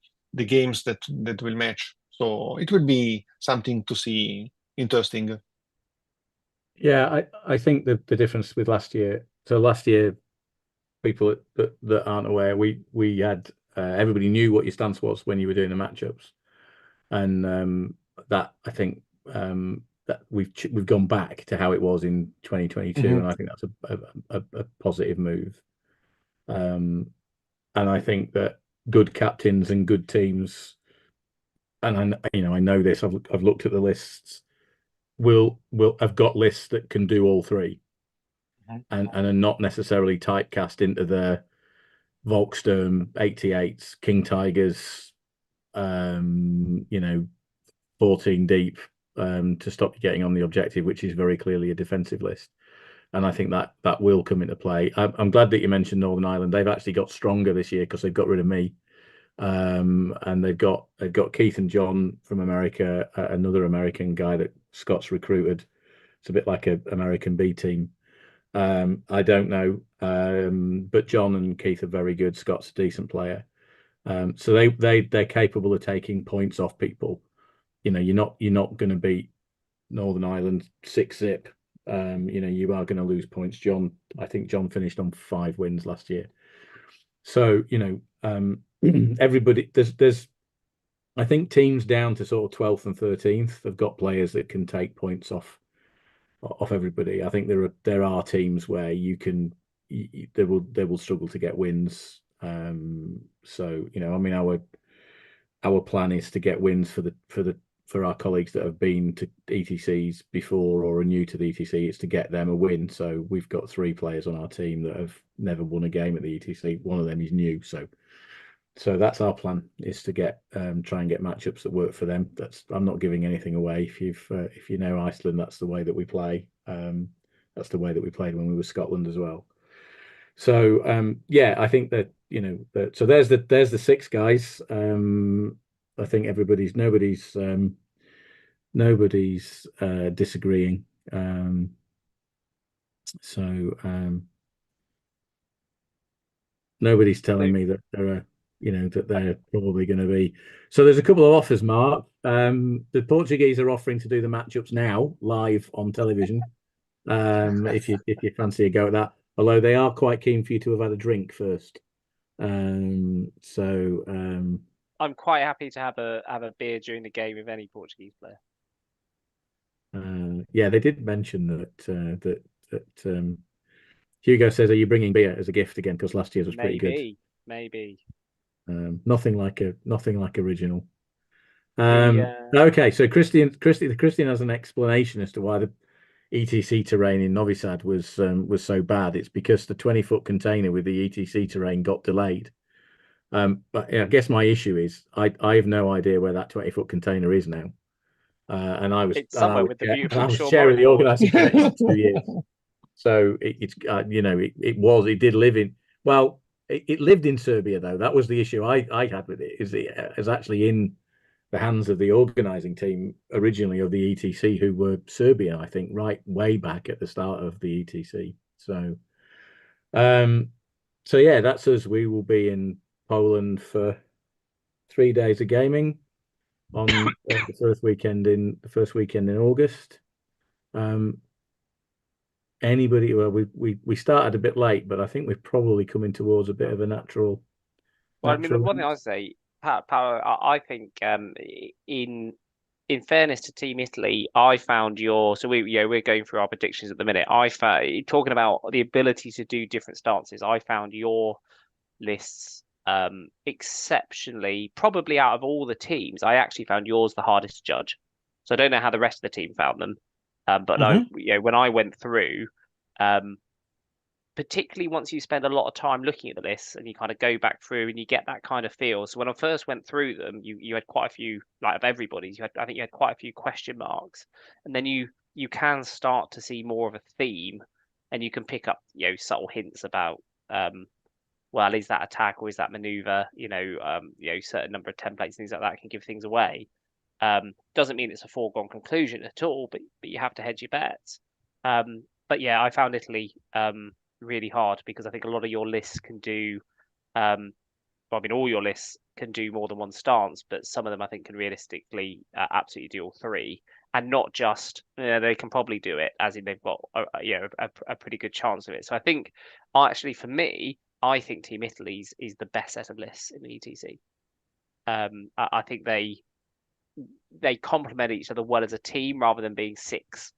games that will match. So it will be something to see interesting. Yeah, I think the difference with last year. So last year, people that aren't aware, we had everybody knew what your stance was when you were doing the matchups, and that I think that we've gone back to how it was in 2022, and I think that's a positive move. And I think that good captains and good teams, and I know this. I've looked at the lists. Will have got lists that can do all 3, and are not necessarily typecast into the Volksturm 88s, King Tigers, 14 deep to stop you getting on the objective, which is very clearly a defensive list. and I think that will come into play. I'm glad that you mentioned Northern Ireland. They've actually got stronger this year because they've got rid of me, and they've got Keith and John from America, another American guy that Scott's recruited. It's a bit like an American B team. I don't know, but John and Keith are very good. Scott's a decent player, so they're capable of taking points off people. You know, you're not going to beat Northern Ireland 6-0. You know, you are going to lose points. I think John finished on 5 wins last year. So, you know, everybody there's I think teams down to sort of 12th and 13th have got players that can take points off everybody. I think there are teams where they will struggle to get wins. So, you know, I mean, our plan is to get wins for our colleagues that have been to ETCs before or are new to the ETC. It's to get them a win. So we've got 3 players on our team that have never won a game at the ETC. One of them is new. So that's our plan, is to try and get matchups that work for them. I'm not giving anything away. If you know Iceland, that's the way that we play. That's the way that we played when we were Scotland as well. So yeah, I think that, you know, so there's the 6 guys. I think nobody's disagreeing. Nobody's telling me that they're probably going to be. So there's a couple of offers, Mark. The Portuguese are offering to do the matchups now live on television. If you fancy a go at that, although they are quite keen for you to have had a drink first. I'm quite happy to have a beer during the game with any Portuguese player. Yeah, they did mention that Hugo says, "Are you bringing beer as a gift again? Because last year's was pretty good." Maybe. Nothing like original. Okay, so Christian has an explanation as to why the ETC terrain in Novi Sad was so bad. It's because the 20-foot container with the ETC terrain got delayed. But I guess my issue is I have no idea where that 20-foot container is now. And I was somewhere with the beautiful. I was chair of the organising committee for 2 years. So it did live in. Well, it lived in Serbia though. That was the issue I had with it. Is it is actually in the hands of the organising team originally of the ETC, who were Serbian, I think, right way back at the start of the ETC. So yeah, that's us. We will be in Poland for 3 days of gaming on the first weekend in August. Anybody? Well, we started a bit late, but I think we're probably coming towards a bit of a natural. Well, I mean, the one thing I say, Paolo, I think in fairness to Team Italy, I found we're going through our predictions at the minute. I found, talking about the ability to do different stances, I found your lists exceptionally, probably out of all the teams, I actually found yours the hardest to judge. So I don't know how the rest of the team found them, but when I went through, particularly once you spend a lot of time looking at the lists and you kind of go back through and you get that kind of feel. So when I first went through them, you had quite a few, like of everybody's, I think you had quite a few question marks, and then you can start to see more of a theme, and you can pick up subtle hints about well, is that attack or is that maneuver? Certain number of templates, things like that can give things away. Doesn't mean it's a foregone conclusion at all, but you have to hedge your bets. But yeah, I found Italy really hard because I think a lot of your lists can do. All your lists can do more than one stance, but some of them I think can realistically absolutely do all 3, and not just they can probably do it, as in they've got a pretty good chance of it. So I think actually for me, I think Team Italy's is the best set of lists in the ETC. I think they complement each other well as a team rather than being 6.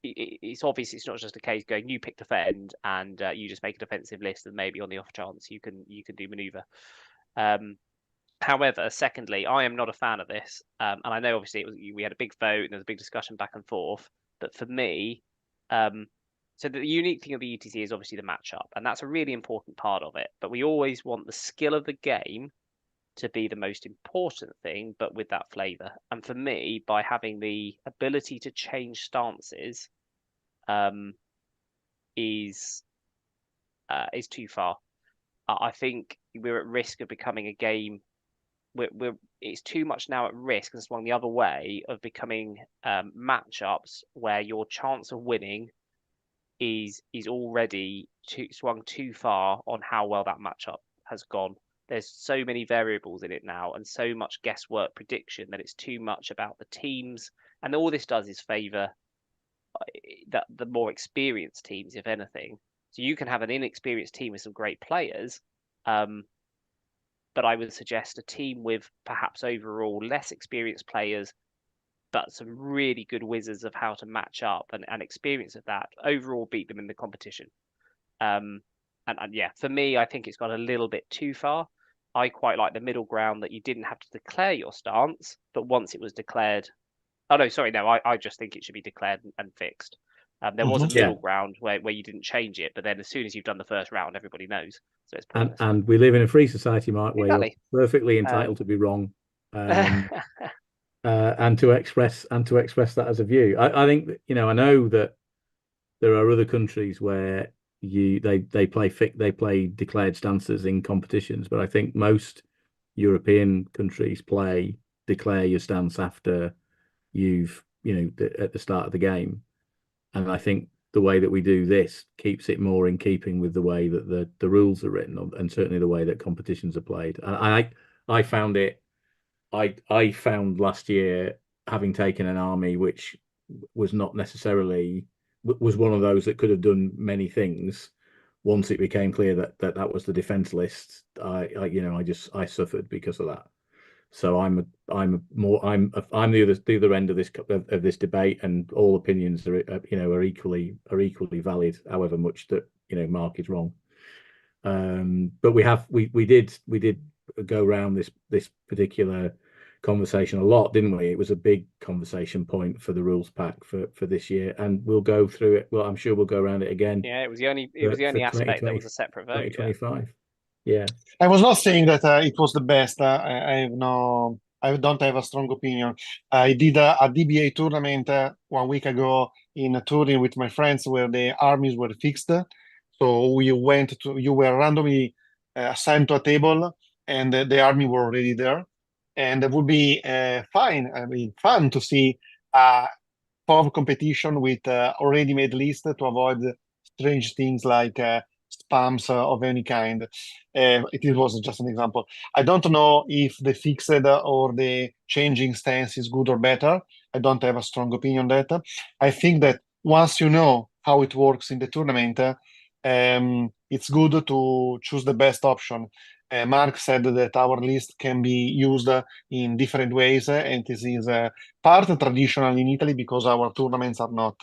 It's obvious it's not just a case going you pick defend and you just make a defensive list and maybe on the off chance you can do maneuver. However, secondly, I am not a fan of this, and I know obviously we had a big vote and there was a big discussion back and forth. But for me, so the unique thing of the ETC is obviously the matchup, and that's a really important part of it. But we always want the skill of the game to be the most important thing, but with that flavour. And for me, by having the ability to change stances, is too far. I think we're at risk of becoming a game. It's too much now at risk and swung the other way of becoming matchups where your chance of winning is already swung too far on how well that matchup has gone. There's so many variables in it now and so much guesswork prediction that it's too much about the teams. And all this does is favour the more experienced teams, if anything. So you can have an inexperienced team with some great players, but I would suggest a team with perhaps overall less experienced players, but some really good wizards of how to match up and experience of that, overall beat them in the competition. And yeah, for me, I think it's gone a little bit too far. I quite like the middle ground that you didn't have to declare your stance, but once it was declared, I just think it should be declared and fixed. There was a middle ground where you didn't change it, but then as soon as you've done the first round, everybody knows. So it's pointless. And we live in a free society, Mark, where you're perfectly entitled to be wrong, and to express that as a view. I think I know that there are other countries where they play declared stances in competitions, but I think most European countries declare your stance after you've at the start of the game, and I think the way that we do this keeps it more in keeping with the way that the rules are written, and certainly the way that competitions are played. I found last year, having taken an army which was not necessarily was one of those that could have done many things. Once it became clear that was the defense list, I suffered because of that. So I'm the other end of this debate, and all opinions are equally valid, however much that Mark is wrong. But we did go around this particular conversation a lot, didn't we? It was a big conversation point for the rules pack for this year, and we'll go through it. Well, I'm sure we'll go around it again. Yeah, it was the only aspect that was a separate vote. 2025. Yeah. I was not saying that it was the best. I don't have a strong opinion. I did a DBA tournament 1 week ago in Turin with my friends where the armies were fixed. So you were randomly assigned to a table, and the army were already there. And it would be fun to see POV competition with already made list to avoid strange things like spams of any kind. It was just an example. I don't know if the fixed or the changing stance is good or better. I don't have a strong opinion on that. I think that once you know how it works in the tournament, it's good to choose the best option. Mark said that our list can be used in different ways, and this is part traditional in Italy because our tournaments are not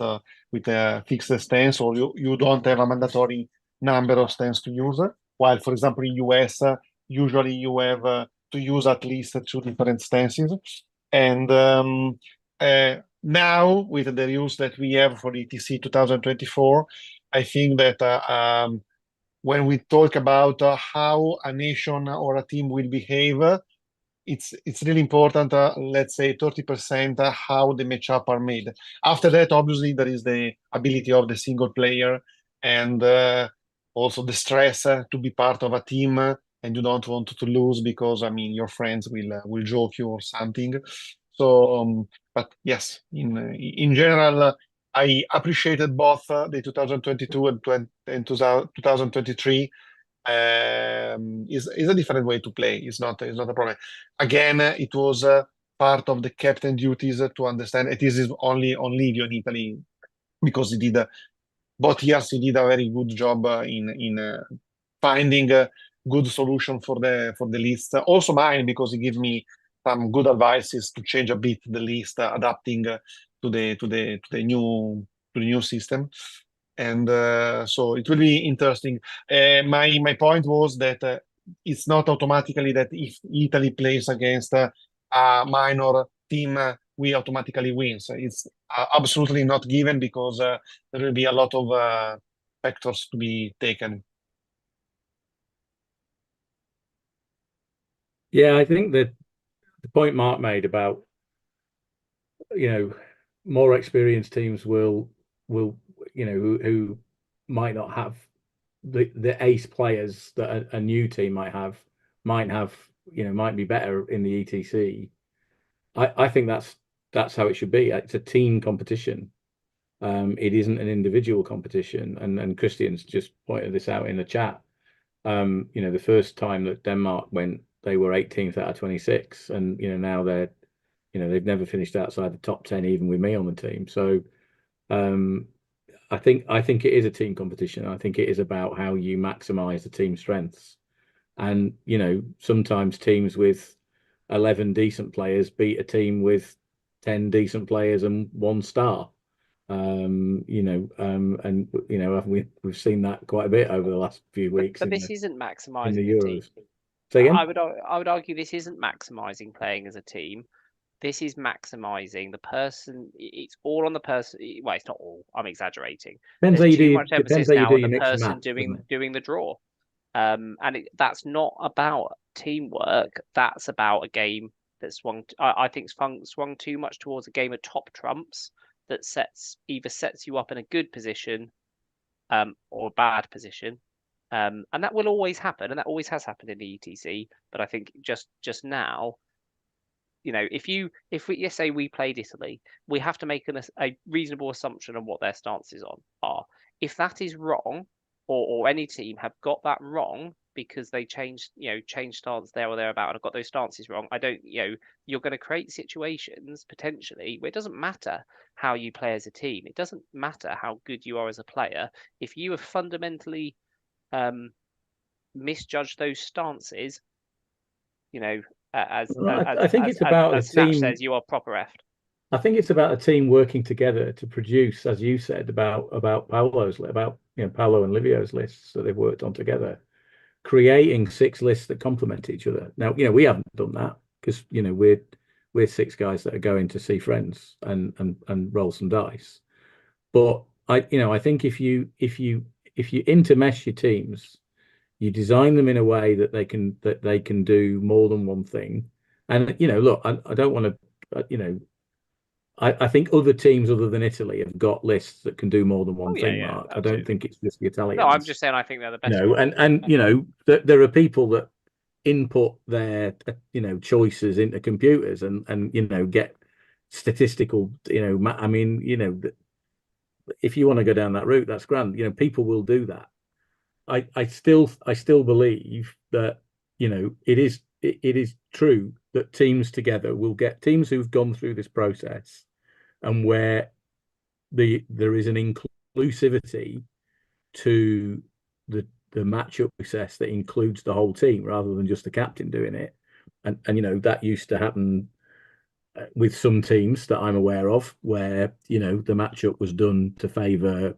with a fixed stance, or you don't have a mandatory number of stands to use. While, for example, in US, usually you have to use at least 2 different stances. And now, with the rules that we have for ETC 2024, I think that when we talk about how a nation or a team will behave, it's really important, let's say 30%, how the matchup are made. After that, obviously, there is the ability of the single player and also the stress to be part of a team, and you don't want to lose because, your friends will joke you or something. So, but yes, in general, I appreciated both the 2022 and 2023. Is a different way to play. It's not a problem. Again, it was part of the captain duties to understand. It is only on Livio in Italy because he did both years. He did a very good job in finding a good solution for the list. Also mine, because he gave me some good advices to change a bit the list, adapting to the new system. And so it will be interesting. My point was that it's not automatically that if Italy plays against a minor team, we automatically win. So it's absolutely not given because there will be a lot of factors to be taken. Yeah, I think that the point Mark made about more experienced teams will who might not have the ace players that a new team might have, might be better in the ETC. I think that's how it should be. It's a team competition. It isn't an individual competition. And Christian's just pointed this out in the chat. The first time that Denmark went, they were 18th out of 26, and now they've never finished outside the top 10, even with me on the team. So I think it is a team competition. I think it is about how you maximize the team strengths. And sometimes teams with 11 decent players beat a team with 10 decent players and 1 star. And we've seen that quite a bit over the last few weeks. But this isn't maximizing in the the Euros. team. Say again? I would argue this isn't maximizing playing as a team. This is maximizing the person. It's all on the person. Well, it's not all. I'm exaggerating. Depends how There's you too do. much emphasis Depends how you now do on your the mix and person match, doesn't it? doing the draw. And that's not about teamwork. That's about a game that I think swung too much towards a game of top trumps that either sets you up in a good position, or a bad position. And that will always happen, and that always has happened in the ETC. But I think just now, if we say we played Italy, we have to make a reasonable assumption on what their stances are. If that is wrong, or any team have got that wrong because they changed stance there or thereabout and have got those stances wrong, you're going to create situations potentially where it doesn't matter how you play as a team. It doesn't matter how good you are as a player. If you have fundamentally misjudged those stances, I think it's about as a Snatch team. says, you are proper effed. I think it's about a team working together to produce, as you said, about Paolo's, about Paolo and Livio's lists that they've worked on together, creating 6 lists that complement each other. Now, we haven't done that because we're 6 guys that are going to see friends and roll some dice. But I think if you intermesh your teams, you design them in a way that they can do more than one thing. And look, I don't want to, I think other teams other than Italy have got lists that can do more than one thing, Mark. Absolutely. I don't think it's just the Italians. No, I'm just saying I think they're the best. There are people that input their choices into computers and get statistical. I mean, if you want to go down that route, that's grand. People will do that. I still believe that it is true that teams together will get teams who've gone through this process, and where there is an inclusivity to the matchup process that includes the whole team rather than just the captain doing it. And that used to happen with some teams that I'm aware of, where the matchup was done to favour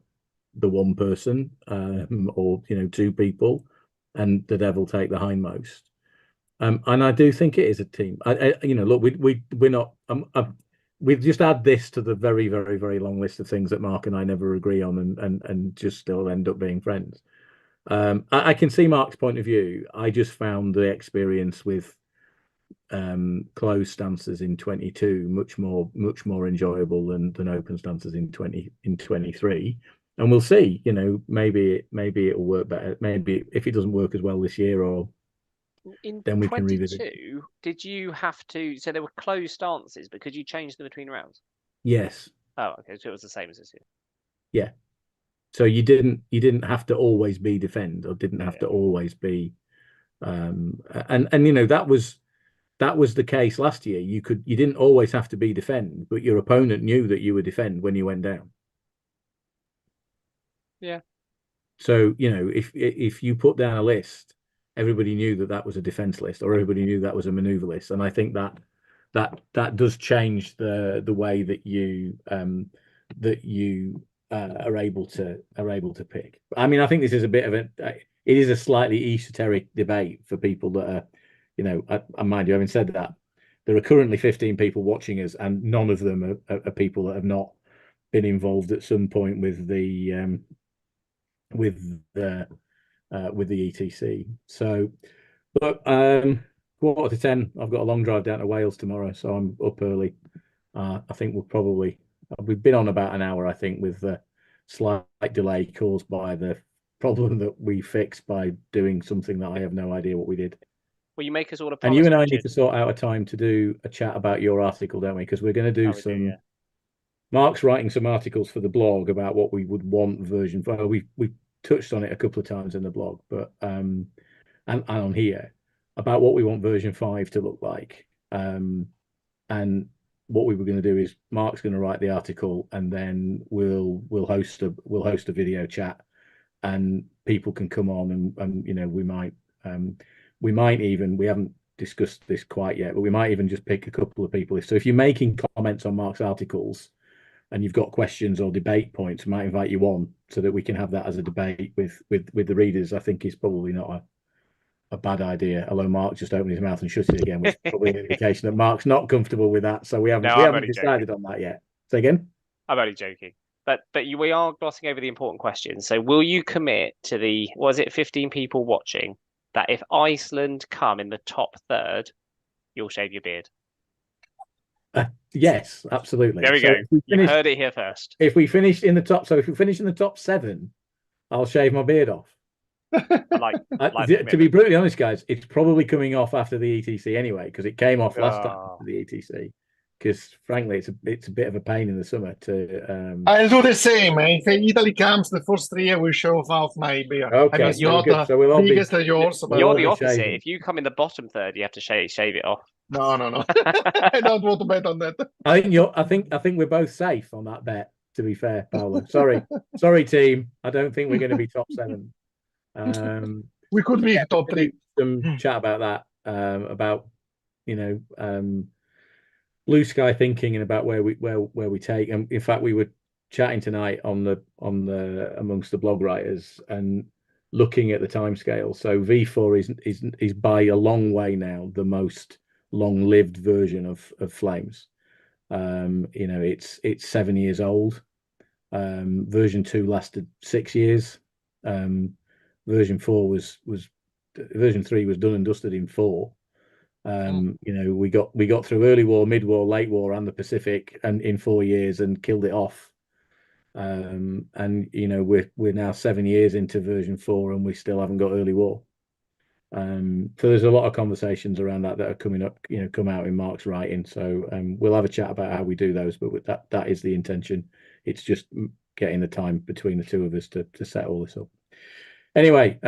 the one person, or 2 people, and the devil take the hindmost. And I do think it is a team. Look, we're not. We've just add this to the very, very, very long list of things that Mark and I never agree on, and just still end up being friends. I can see Mark's point of view. I just found the experience with closed stances in 22 much more enjoyable than open stances in 23. And we'll see. Maybe it'll work better. Maybe if it doesn't work as well this year, or then we can revisit. Did you have to? So there were closed stances, but could you change them between rounds? Yes. Oh, okay. So it was the same as this year. Yeah. So you didn't have to always be defend, or didn't have to always be, and that was the case last year. You didn't always have to be defend, but your opponent knew that you were defend when you went down. Yeah. So if you put down a list, everybody knew that was a defense list, or everybody knew that was a maneuver list. And I think that does change the way that you are able to pick. I mean, I think this is a bit of it is a slightly esoteric debate for people that are, mind you, having said that, there are currently 15 people watching us, and none of them are people that have not been involved at some point with the ETC. So, but 9:45, I've got a long drive down to Wales tomorrow, so I'm up early. I think we've been on about an hour, I think, with slight delay caused by the problem that we fixed by doing something that I have no idea what we did. Will you make us all a And promise, you and I Richard? need to sort out a time to do a chat about your article, don't we? Because we're going to do some. Yeah. Mark's writing some articles for the blog about what we would want version 5. We touched on it a couple of times in the blog, but and on here about what we want version 5 to look like. And what we were going to do is Mark's going to write the article, and then we'll host a video chat, and people can come on, and you know, we might even, we haven't discussed this quite yet, but we might even just pick a couple of people. So if you're making comments on Mark's articles and you've got questions or debate points, we might invite you on so that we can have that as a debate with the readers. I think is probably not a bad idea. Although Mark just opened his mouth and shut it again, which is probably an indication that Mark's not comfortable with that. So we haven't decided on that yet. Say again? I'm only joking. But we are glossing over the important questions. So will you commit to the, was it 15 people watching, that if Iceland come in the top third, you'll shave your beard? Yes, absolutely. There we go. You heard it here first. If we finish in the top, so if we finish in the top 7, I'll shave my beard off. To be brutally honest, guys, it's probably coming off after the ETC anyway, because it came off last time after the ETC. Because frankly, it's a bit of a pain in the summer to. I'll do the same. If Italy comes, the first 3 I will shove off my beard. Okay, I mean, not so we'll all biggest as yours. But you're the opposite. Shaving. If you come in the bottom third, you have to shave it off. No. I don't want to bet on that. I think we're both safe on that bet. To be fair, Paolo. Sorry, team. I don't think we're going to be top 7. We could be top 3. Some chat about that. About blue sky thinking and about where we take. And in fact, we were chatting tonight on the amongst the blog writers and looking at the timescale. So V4 is by a long way now the most long-lived version of Flames. It's 7 years old. Version 2 lasted 6 years. Version 3 was done and dusted in 4. We got through early war, mid war, late war, and the Pacific, and in 4 years, and killed it off. We're now 7 years into version 4, and we still haven't got early war. So there's a lot of conversations around that are coming up, come out in Mark's writing. So we'll have a chat about how we do those, but with that is the intention. It's just getting the time between the two of us to set all this up. Anyway,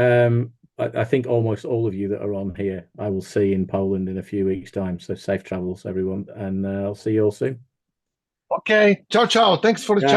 I think almost all of you that are on here, I will see in Poland in a few weeks' time. So safe travels, everyone, and I'll see you all soon. Okay. Ciao. Thanks for the chat.